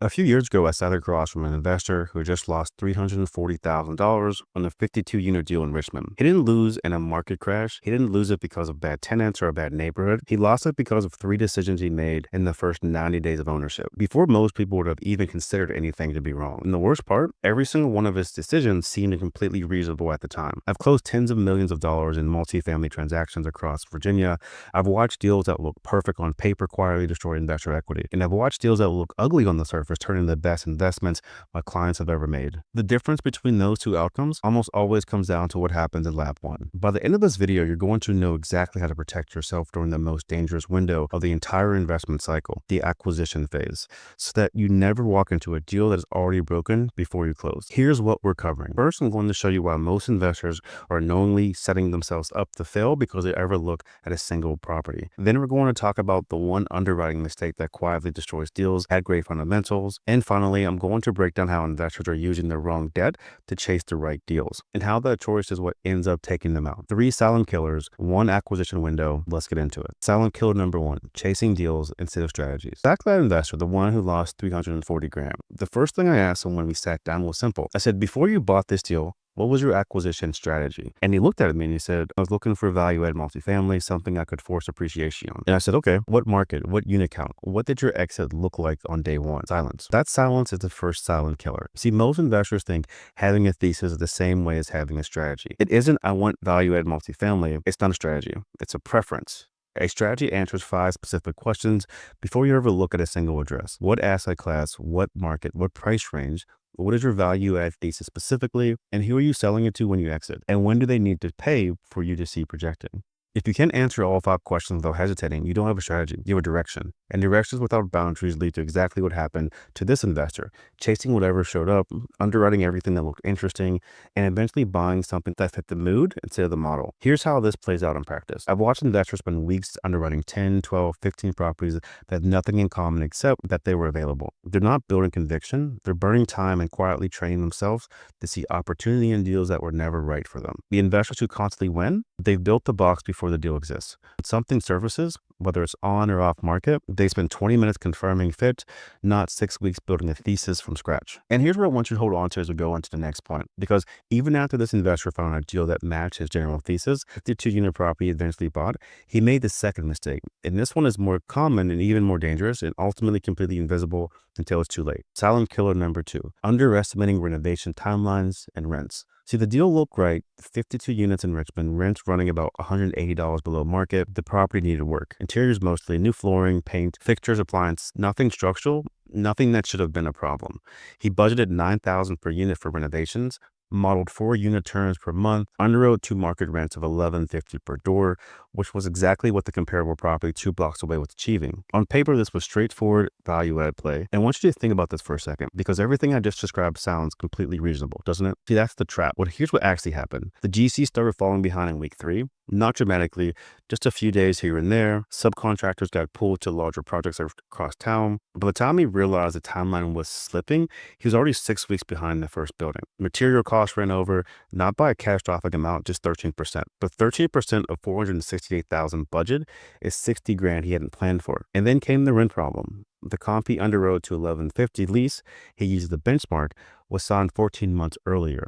A few years ago, I sat across from an investor who just lost $340,000 on a 52-unit deal in Richmond. He didn't lose in a market crash. He didn't lose it because of bad tenants or a bad neighborhood. He lost it because of 3 decisions he made in the first 90 days of ownership, before most people would have even considered anything to be wrong. And the worst part, every single one of his decisions seemed completely reasonable at the time. I've closed tens of millions of dollars in multifamily transactions across Virginia. I've watched deals that look perfect on paper quietly destroy investor equity. And I've watched deals that look ugly on the surface turn into the best investments my clients have ever made. The difference between those two outcomes almost always comes down to what happens in lap one. By the end of this video, you're going to know exactly how to protect yourself during the most dangerous window of the entire investment cycle, the acquisition phase, so that you never walk into a deal that is already broken before you close. Here's what we're covering. First, I'm going to show you why most investors are knowingly setting themselves up to fail because they ever look at a single property. Then we're going to talk about the one underwriting mistake that quietly destroys deals at great fundamentals. And finally, I'm going to break down how investors are using the wrong debt to chase the right deals and how that choice is what ends up taking them out. 3 silent killers, 1 acquisition window. Let's get into it. Silent killer number 1, chasing deals instead of strategies. Back to that investor, the one who lost 340 grand. The first thing I asked him when we sat down was simple. I said, before you bought this deal, what was your acquisition strategy? And he looked at me and he said, I was looking for value-add multifamily, something I could force appreciation on. And I said, okay, what market, what unit count? What did your exit look like on day one? Silence. That silence is the first silent killer. See, most investors think having a thesis is the same way as having a strategy. It isn't, I want value-add multifamily. It's not a strategy. It's a preference. A strategy answers 5 specific questions before you ever look at a single address. What asset class, what market, what price range, what is your value add thesis specifically, and who are you selling it to when you exit? And when do they need to pay for you to see projecting? If you can't answer all 5 questions without hesitating, you don't have a strategy, you have a direction. And directions without boundaries lead to exactly what happened to this investor, chasing whatever showed up, underwriting everything that looked interesting, and eventually buying something that fit the mood instead of the model. Here's how this plays out in practice. I've watched investors spend weeks underwriting 10, 12, 15 properties that have nothing in common except that they were available. They're not building conviction, they're burning time and quietly training themselves to see opportunity in deals that were never right for them. The investors who constantly win, they've built the box before the deal exists. When something surfaces, whether it's on or off market, they spend 20 minutes confirming fit, not 6 weeks building a thesis from scratch. And here's what I want you to hold on to as we go into the next point, because even after this investor found a deal that matched his general thesis, 52-unit property eventually bought, he made the second mistake. And this one is more common and even more dangerous and ultimately completely invisible until it's too late. Silent killer number 2, underestimating renovation timelines and rents. See, the deal looked right, 52 units in Richmond, rents running about $180 below market. The property needed work. Interiors mostly, new flooring, paint, fixtures, appliance, nothing structural, nothing that should have been a problem. He budgeted $9,000 per unit for renovations, modeled 4 unit turns per month, underwrote 2 market rents of $11.50 per door, which was exactly what the comparable property 2 blocks away was achieving. On paper, this was straightforward value-add play. And I want you to think about this for a second, because everything I just described sounds completely reasonable, doesn't it? See, that's the trap. Well, here's what actually happened. The GC started falling behind in week 3, not dramatically, just a few days here and there. Subcontractors got pulled to larger projects across town. By the time he realized the timeline was slipping, he was already 6 weeks behind the first building. Material costs ran over, not by a catastrophic amount, just 13%. But 13% of $468,000 budget is 60 grand he hadn't planned for. And then came the rent problem. The comp he underwrote to $11.50 lease he used the benchmark was signed 14 months earlier.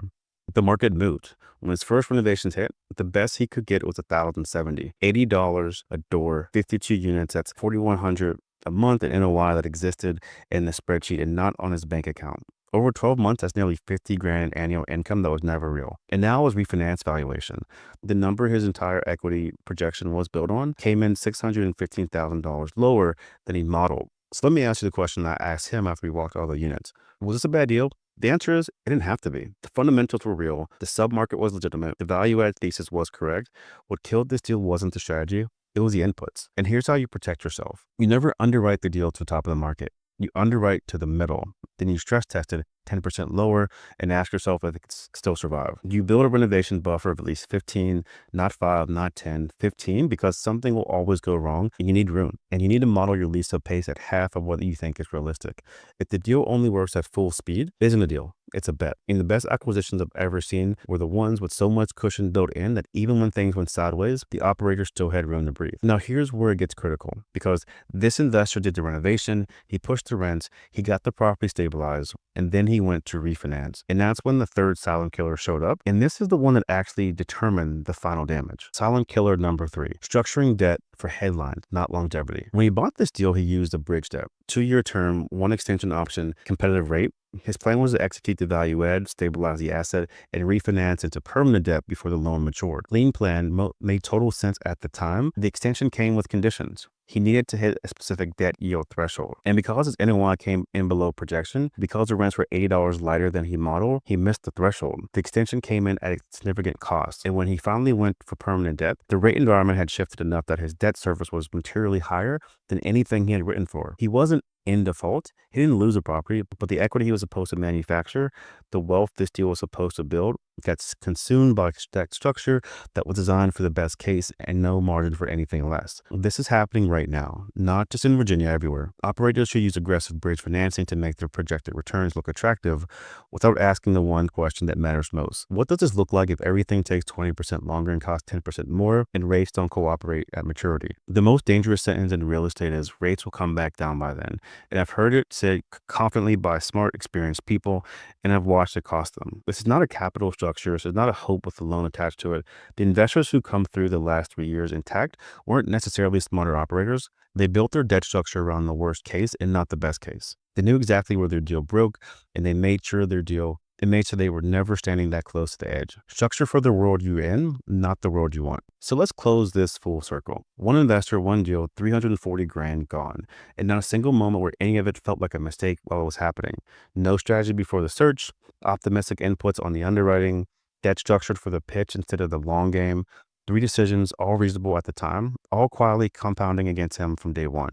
The market moved. When his first renovations hit, the best he could get was $1,070, $80 a door, 52 units. That's $4,100 a month in NOI that existed in the spreadsheet and not on his bank account. Over 12 months, that's nearly 50 grand annual income that was never real. And now his refinance valuation. The number his entire equity projection was built on came in $615,000 lower than he modeled. So let me ask you the question I asked him after we walked all the units. Was this a bad deal? The answer is, it didn't have to be. The fundamentals were real. The submarket was legitimate. The value-add thesis was correct. What killed this deal wasn't the strategy. It was the inputs. And here's how you protect yourself. You never underwrite the deal to the top of the market. You underwrite to the middle. Then you stress test it 10% lower and ask yourself if it can still survive. You build a renovation buffer of at least 15, not 5, not 10, 15, because something will always go wrong and you need room. And you need to model your lease up pace at half of what you think is realistic. If the deal only works at full speed, it isn't a deal. It's a bet. And the best acquisitions I've ever seen were the ones with so much cushion built in that even when things went sideways, the operator still had room to breathe. Now, here's where it gets critical, because this investor did the renovation, he pushed the rents, he got the property stabilized, and then he went to refinance. And that's when the third silent killer showed up. And this is the one that actually determined the final damage. Silent killer number 3, structuring debt for headline, not longevity. When he bought this deal, he used a bridge debt, 2-year term, 1 extension option, competitive rate. His plan was to execute the value add, stabilize the asset, and refinance into permanent debt before the loan matured. Lean plan made total sense at the time. The extension came with conditions. He needed to hit a specific debt yield threshold. And because his NOI came in below projection, because the rents were $80 lighter than he modeled, he missed the threshold. The extension came in at a significant cost. And when he finally went for permanent debt, the rate environment had shifted enough that his debt service was materially higher than anything he had written for. He wasn't in default. He didn't lose a property, but the equity he was supposed to manufacture, the wealth this deal was supposed to build, got consumed by that structure that was designed for the best case and no margin for anything less. This is happening right now, not just in Virginia, everywhere. Operators should use aggressive bridge financing to make their projected returns look attractive without asking the one question that matters most. What does this look like if everything takes 20% longer and costs 10% more and rates don't cooperate at maturity? The most dangerous sentence in real estate is rates will come back down by then. And I've heard it said confidently by smart, experienced people, and I've watched it cost them. This is not a capital structure. This is not a hope with a loan attached to it. The investors who come through the last 3 years intact weren't necessarily smarter operators. They built their debt structure around the worst case and not the best case. They knew exactly where their deal broke, and they made sure they were never standing that close to the edge. Structure for the world you're in, not the world you want. So let's close this full circle. One investor, one deal, 340 grand gone. And not a single moment where any of it felt like a mistake while it was happening. No strategy before the search, optimistic inputs on the underwriting, debt structured for the pitch instead of the long game. 3 decisions, all reasonable at the time, all quietly compounding against him from day one.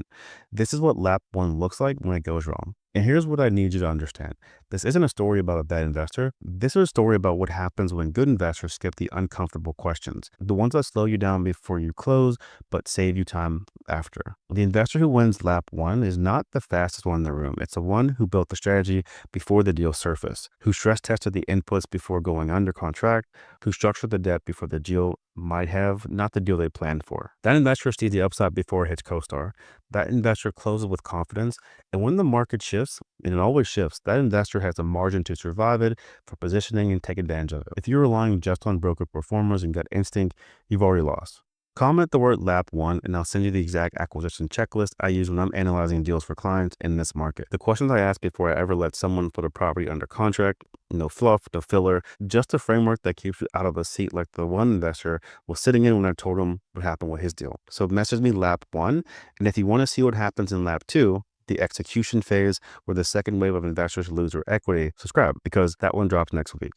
This is what lap 1 looks like when it goes wrong. And here's what I need you to understand. This isn't a story about a bad investor. This is a story about what happens when good investors skip the uncomfortable questions, the ones that slow you down before you close, but save you time after. The investor who wins lap 1 is not the fastest one in the room. It's the one who built the strategy before the deal surfaced, who stress tested the inputs before going under contract, who structured the debt before the deal might have, not the deal they planned for. That investor sees the upside before it hits CoStar. That investor closes with confidence. And when the market shifts, and it always shifts, that investor has a margin to survive it, for positioning and take advantage of it. If you're relying just on broker performers and gut instinct, you've already lost. Comment the word lap 1 and I'll send you the exact acquisition checklist I use when I'm analyzing deals for clients in this market. The questions I ask before I ever let someone put a property under contract: no fluff, no filler, just a framework that keeps you out of a seat like the one investor was sitting in when I told him what happened with his deal. So message me lap 1, and if you want to see what happens in lap 2, the execution phase where the second wave of investors lose their equity, subscribe, because that one drops next week.